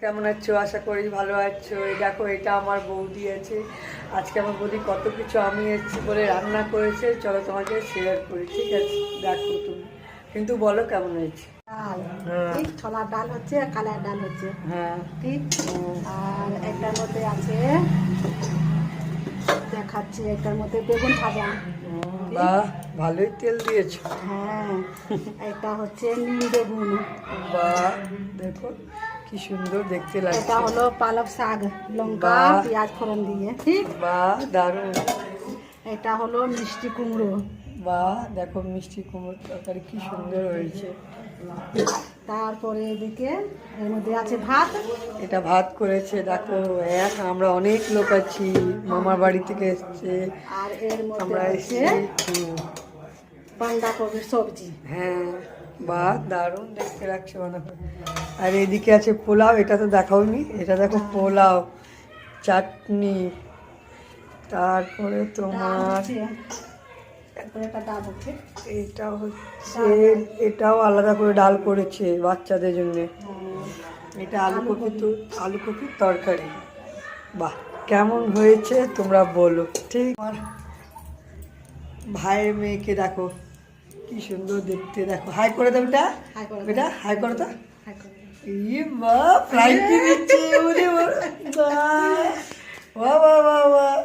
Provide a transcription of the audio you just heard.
কেমন আছো? আশা করি ভালো আছো। এই দেখো, এটা আমার বৌদি আছে। আজকে আমার বৌদি কত কিছু আমি এসেছি বলে রান্না করেছে, চলো তোমাকে শেয়ার করি। ঠিক আছে, দেখো তুমি, কিন্তু বলো কেমন হয়েছে। ডাল হ্যাঁ ঠিক, ছোলার ডাল হচ্ছে, কালার ডাল হচ্ছে হ্যাঁ। ঠিক। আর একটার মধ্যে আছে, দেখাচ্ছি, একটার মধ্যে বেগুন ভাজা। বাহ, ভালোই তেল দিয়েছো। হ্যাঁ, এটা হচ্ছে নিম বেগুন। বাহ, দেখো কি সুন্দর দেখতে এটা লাগছে। হলো পালক শাক, লঙ্কা বাহ। পেঁয়াজ ফোড়ন দিয়ে ঠিক। বাহ, দারুণ। এটা হলো মিষ্টি কুমড়ো। বাহ, দেখো মিষ্টি কুমড়োর তরকারি কি সুন্দর হয়েছে। তারপরে এদিকে এর মধ্যে আছে ভাত। এটা ভাত করেছে, দেখো আমরা অনেক লোক আছি, মামার বাড়ি থেকে এসছে, আর এর মধ্যে আমরা হচ্ছে এসছি। বাঁধাকপির সবজি। হ্যাঁ, বাহ, দারুণ দেখতে লাগছে মনে হয়। আর এদিকে আছে পোলাও, এটা তো দেখাওনি, এটা দেখো পোলাও, চাটনি, তারপরে ডাল তোমার হচ্ছে, তারপরে একটা ডাল হচ্ছে। এটা হচ্ছে, এটাও আলাদা করে ডাল করেছে বাচ্চাদের জন্য। এটা আলু কপির তরকারি। বাহ, কেমন হয়েছে তোমরা বলো। ঠিক, আমার ভাইয়ের মেয়েকে দেখো কি সুন্দর দেখতে, দেখো হাই করে দাও, এটা হাই করে দাও। এটা হাই করে দাও। হাই করে দাও। ই বাহ, ফ্লাইট দিচ্ছে, ওরে বাহ বাহ বাহ বাহ।